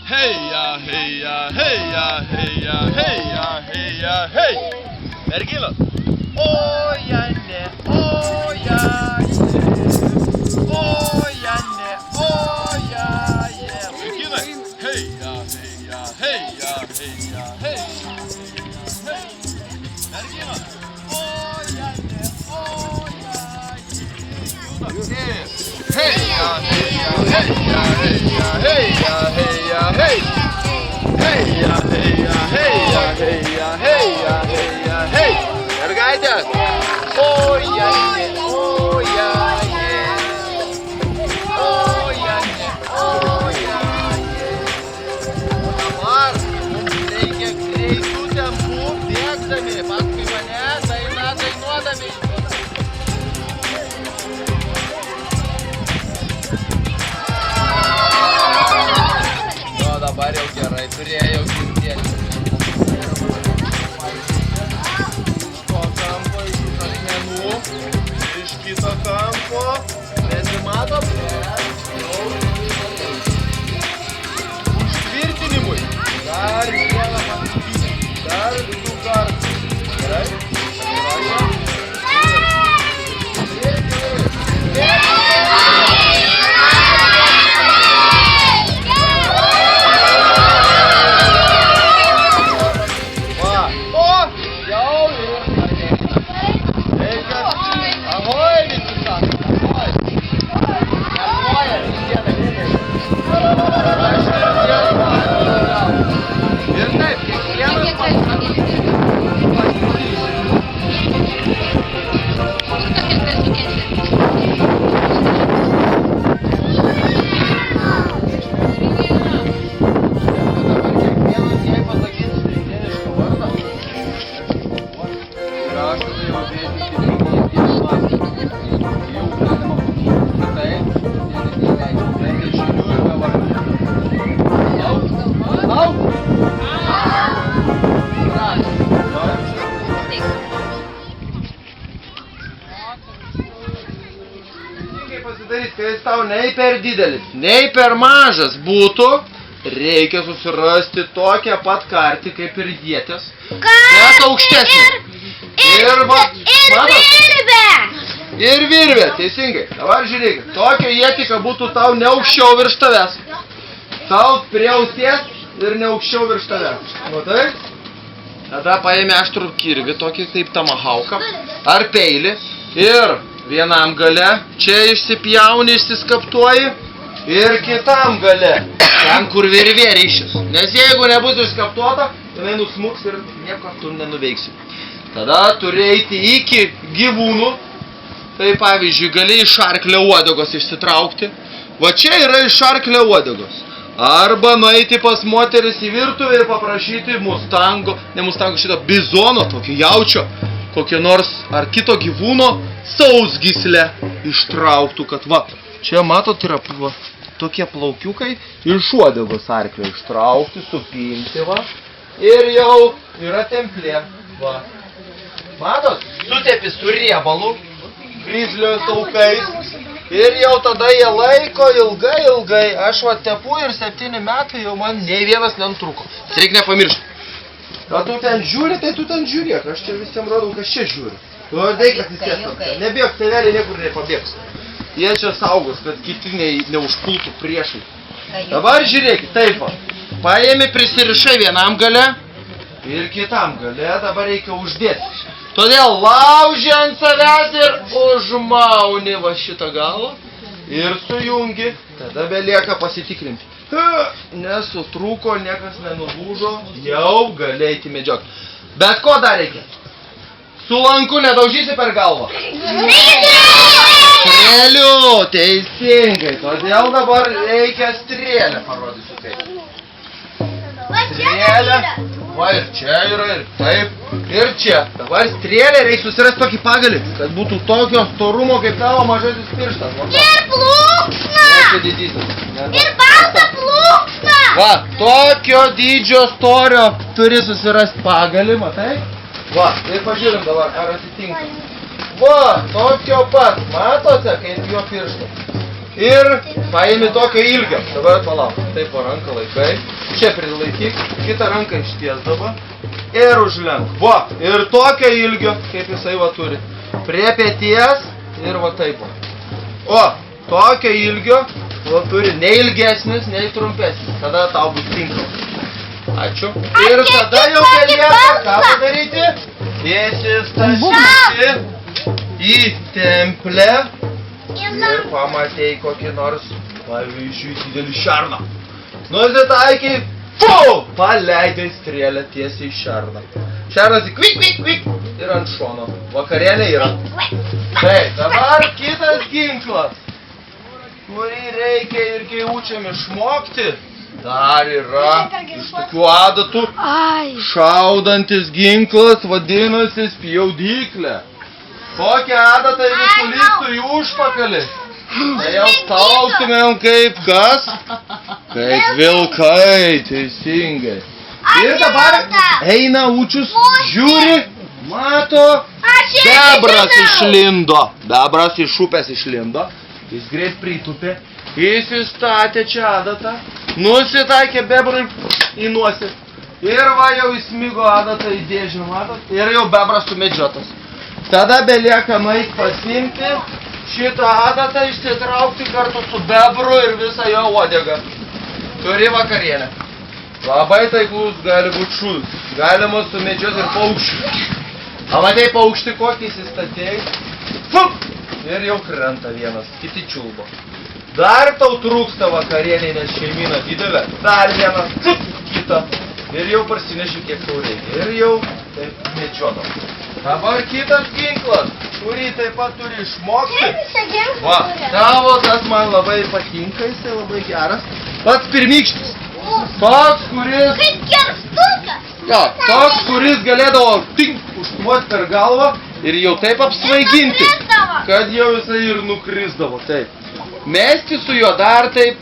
Heia, heia, heia, heia, heia, heia, hei. Merginos. Oja ne, oja je. Oja ne, oja je. Vaikinai. Heia, heia, heia, heia, heia, hei. Merginos. Oja ne, oja je. Heia, heia, heia, heia, heia, heia, hei. Heia, heia, heia, heia, heia, heia, hei. Mergaitės. Oja ne, oja je. Oja ne, oja je. O dabar mums reikia greitų tempų bėgdami paskui mane, dainuodami. Dabar jau gerai, turėjau girdėti. Iš to kampo, iš kito akmenų, iš kito kampo, nesimato, užtvirtinimui. Dar vieną paskutį, dar 2 kartus. Gerai? Kai jis tau nei per didelis, nei per mažas būtų, reikia susirasti tokią pat kartį kaip ir ietės, bet aukštesnė. Ir virvę. Ir virvę, teisingai. Dabar žiūrėkit, tokia ietika būtų tau ne aukščiau virš tavęs. Tau prie ausies ir ne aukščiau virš tavęs. Matai? Tada paėmė aštrų kirvį, tokį kaip tomahawką, ar peilį ir vienam gale čia išsipjauni, išsiskaptuoji ir kitam gale, ten kur virvė ryšis. Nes jeigu nebus išskaptuota, jinai nusmuks ir nieko tu nenuveiksi. Tada turi eiti iki gyvūnų. Tai pavyzdžiui, gali iš arklio uodegos išsitraukti. Va čia yra iš arklio uodegos. Arba nueiti pas moteris į virtuvę ir paprašyti mustango, ne mustango, šito bizono, tokio jaučio, kokio nors ar kito gyvūno sausgyslę ištrauktų, kad va, čia matot yra va, tokie plaukiukai iš uodegos arklio ištraukti, supinti va, ir jau yra templė, va. Matot, sutepi su riebalu, grizlio taukais ir jau tada jie laiko ilgai, aš va tepu ir 7 metai jau man nei vienas nenutrūko. Tai reikia nepamiršti. Kad tu ten žiūri, tai tu ten žiūrėk. Aš čia visiems rodau, kas čia žiūri. Tu reikia atsisėsti. Nebėg, tėveliai niekur nepabėgs. Jie čia saugos, kad kiti neužpultų priešai. Dabar žiūrėkit, taip va. Paėmi, prisirišai vienam gale ir kitam gale. Dabar reikia uždėti. Todėl lauži ant savęs ir užmauni va šitą galą ir sujungi. Tada belieka pasitikrinti. Nesutrūko, niekas nenulūžo, jau gali eiti medžioti. Bet ko dar reikia? Su lanku nedaužysi per galvą. Strėlių, teisingai. Todėl dabar reikia strėlę, parodysiu kaip. Strėlę, va ir čia yra, ir taip, ir čia. Dabar strėlę reikia susirasti tokį pagalį, kad būtų tokio storumo kaip tavo mažasis pirštas. Ir plūksną. Ir baltą plūksną. Va, tokio dydžio storio turi susirasti pagalį, matai? Va, tai pažiūrim dabar, ar atitinka. Va, tokio pat, matote, kaip jo pirštas. ir paimi tokio ilgio. Dabar palauk, taip po ranką laikai. Čia prilaikyk, kitą ranką išties dabar. Ir užlenk. Va, ir tokio ilgio, kaip jisai va turi. Prie peties ir va taip. O, tokio ilgio va turi nei ilgesnis, nei trumpesnis. Tada tau bus tinkamas. Ačiū. Ir tada jau belieka ką padaryti? Įsistašyti į templę ir pamatei kokį nors, pavyzdžiui, didelį šerną. Nusitaikiai, paleidai strėlę tiesiai į šerną. Šernas į kvik ir ant šono. Vakarienė yra. Taip, dabar kitas ginklas, kurį reikia ir kai učėm išmokti, dar yra iš tokių adatų šaudantis ginklas, vadinasi spjaudyklė. Kokią adatą įsulystų į užpakalį? Tai jau staustumėm kaip kas? Kaip vilkai, teisingai. Ir dabar eina učius, žiūri, mato, bebras išlindo. Bebras iš upės išlindo. Jis greit pritupė, įsistatė čia adatą, nusitaikė bebrui į nosį. Ir va jau įsmigo adatą į dėžę, matot? Ir jau bebras sumedžiotas. Tada belieka nueit pasiimti šitą adatą, išsitraukti kartu su bebru ir visą jo uodegą. Turi vakarienę. Labai taiklus gali būti šūdus. Galima sumedžioti ir paukštį. Pamatei paukštį kokį įsistatėjai? Fup! Ir jau krenta vienas, kiti čiulbo. Dar tau trūksta vakarienė, nes šeimyna didelė. Dar vienas, kitą. Ir jau parsineši kiek tau reikia. Ir jau taip medžiodam. Dabar kitas ginklas, kurį taip pat turi išmokti. Va, tavo tas man labai patinka, jisai labai geras. Pats pirmykštis. Toks, kuris... Kaip kerstukas. Jo, toks, kuris galėdavo užkluoti per galvą ir jau taip apsvaiginti, kad jau jisai ir nukrisdavo. Taip. Mesti su juo dar taip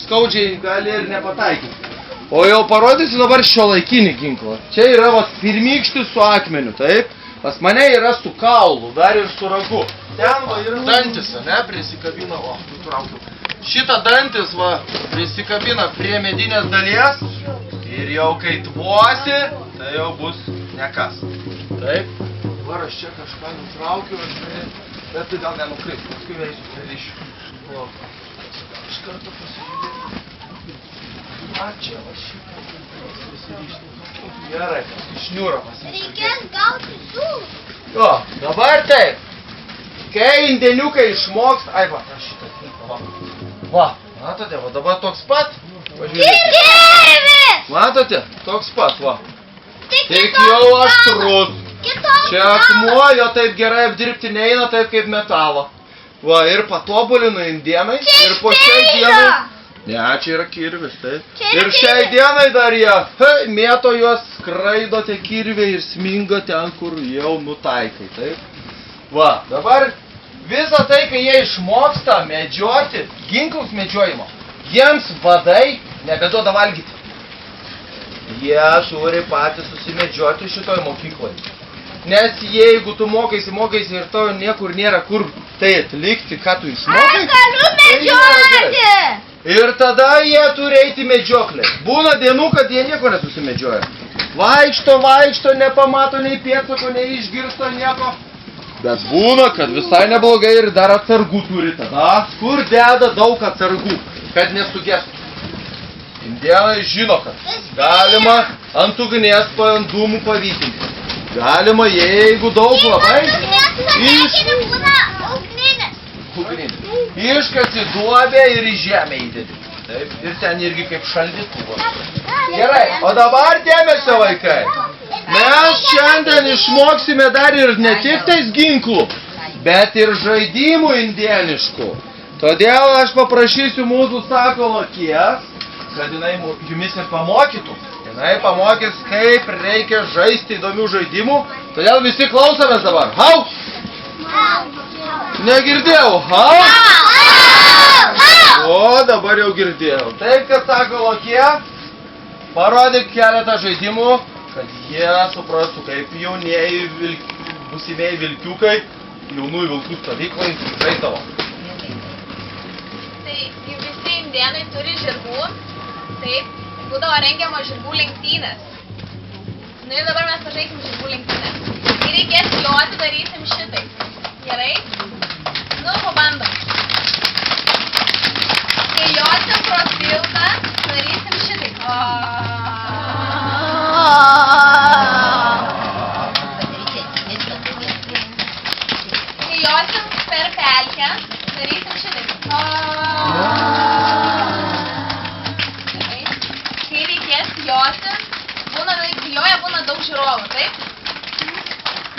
skaudžiai gali ir nepataikyti. O jau parodysiu dabar šiuolaikinį ginklą. Čia yra pirmykštis su akmeniu, taip? Pas mane yra su kaulu, dar ir su ragu. Ten va yra dantis, ne, prisikabina, o, nutraukiu. Šitą dantis va prisikabina prie medinės dalies ir jau kai tvosi, tai jau bus nekas. Taip? Dabar aš čia kažką nutraukiu, bet tai gal nenukris, paskui veisiu pririšiu. Iš karto pasižiūrėti. Ačiū, aš šitą prisirišti. Gerai, šniūro pasižiūrėti. Reikės gauti sulų. Jo, dabar taip. Kai indėniukai išmoks... Ai, va, aš šitą tinką, va. Va, matote, va, dabar toks pat. Kirvis! Matote, toks pat, va. Tik jau aštrus. Čia akmuo, jo taip gerai apdirbti neina, taip kaip metalo. Va, ir patobulinu indėnai. Ir po šiai dienai... Ne, čia yra kirvis, taip. Ir šiai dienai dar jie mėto juos, skraido tie kirviai ir sminga ten, kur jau nutaikai, taip. Va, dabar visą tai, kai jie išmoksta medžioti, ginklus medžiojimo, jiems vadai nebeduoda valgyti. Jie turi patys susimedžioti šitoj mokykloje. Nes jeigu tu mokaisi ir to niekur nėra kur tai atlikti, ką tu išmokai, Aš galiu medžioti! Ir tada jie turi eiti medžioklę. Būna dienų, kad jie nieko nesusimedžioja. Vaikšto, nepamato nei pėdsako, nei išgirsto nieko. Bet būna, kad visai neblogai ir dar atsargų turi tada. Kur deda daug atsargų, kad nesugestų. Indėnai žino, kad galima ant ugnies ant dūmų pavytinti. Galima, jeigu daug labai, iškasi duobę ir į žemę įdėti. Taip, ir ten irgi kaip šaldytuvas. Gerai, o dabar dėmesio vaikai. Mes šiandien išmoksime dar ir ne tik tais ginklų, bet ir žaidimų indėniškų. Todėl aš paprašysiu mūsų Sakalo Kies, kad jinai jumis ir pamokytų. Jinai pamokys, kaip reikia žaisti įdomių žaidimų. Todėl visi klausomės dabar. Hau! Negirdėjau. Hau! O, dabar jau girdėjau. Taip, kad Sakalo Kie, parodyk keletą žaidimų, kad jie suprastų, kaip jaunieji būsimieji vilkiukai, jaunųjų vilkų stovyklai žaisdavo. indėnai turi žirgų, taip, būdavo rengiamos žirgų lenktynės. Nu ir dabar mes pažaisim žirgų lenktynės. Kai reikės joti, darysim šitai. Gerai? Nu, pabandom. Kai josim pro tiltą, darysim šitai. Kai josim per pelkę, darysim šitai. Kai reikės joti, būna daug žiūrovų, taip?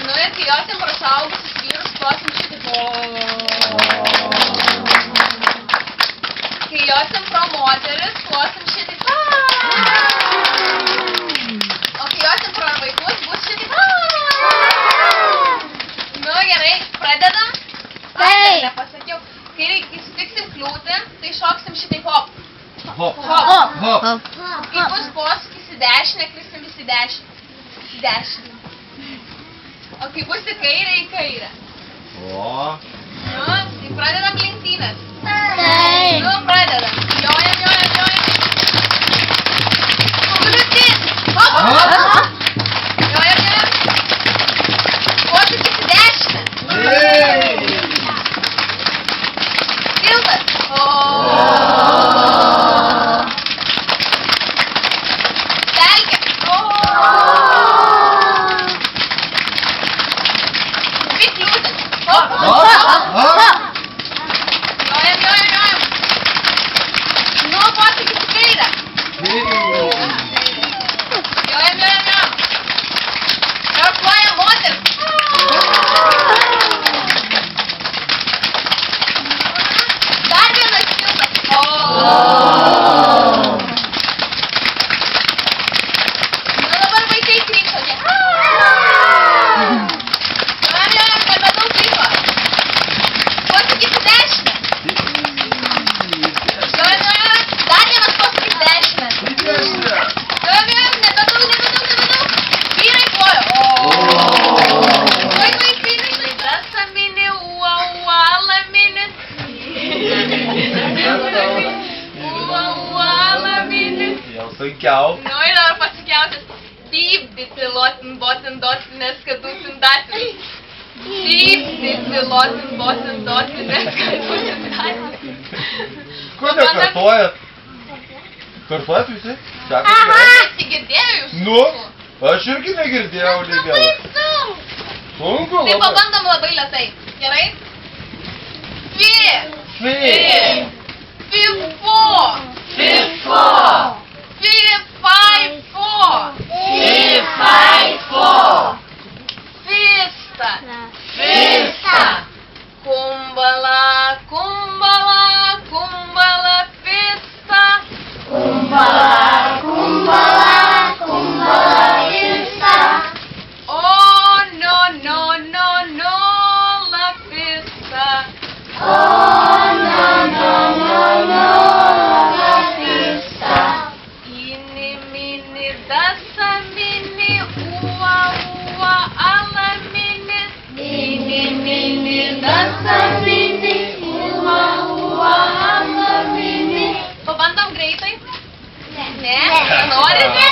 Nu ir kai josim pro suaugusius vyrus, plosim šitai. Kai josim pro moteris, plosim šitai. O kai josim pro vaikus, bus šitai. Nu gerai, pradedam. Ai, nepasakiau. Kai sutiksim kliūtį, tai šoksim šitai hop. Hop. Hop. Hop. Kai bus posūkis į dešinę, krisim visi į dešinę. Į dešinę. O kai bus į kairę. O. Nu, tai pradedam lenktynės. Nu, pradedam. Jojam. Kliūtis. Hop. Jojam. Posūkis į dešinę. Tiltas. Pelkė. Dvi kliūtis. Hop. Jojam. Nu, posūkis į kairę. Jojam. Ir plojam moteris. Dar vienas tiltas. Nu, dabar vaikai krykščia. Jojam, nebedaug liko. Posūkis į dešinę. Jojam. Dar vienas posūkis į dešinę. Jojam, nebedaug. Vyrai plojo. Vaikai krykščia. Rasa mini, uala mini. Uala mini. Jau sunkiau. Nu ir dabar pasikiautis. Dypdi pilotin, botin, dotin, neskadutin, datin. Dypdi pilotin, botin, dotin, neskadutin, datin. Ko nekartojat? Kartojat visi? Aha, nesigirdėjau jūs. Nu, aš irgi negirdėjau nei vieno. Sunku Tai labai. pabandom labai lėtai. Gerai? Fi. Fifo. Fista. Kumbala, fista. Oh, no, la fista. Ini, mini, dasa, mini, ua, ala, mini. Ini, mini, dasa, mini, ua, ala, mini. Pabandom greitai? Ne? Norite?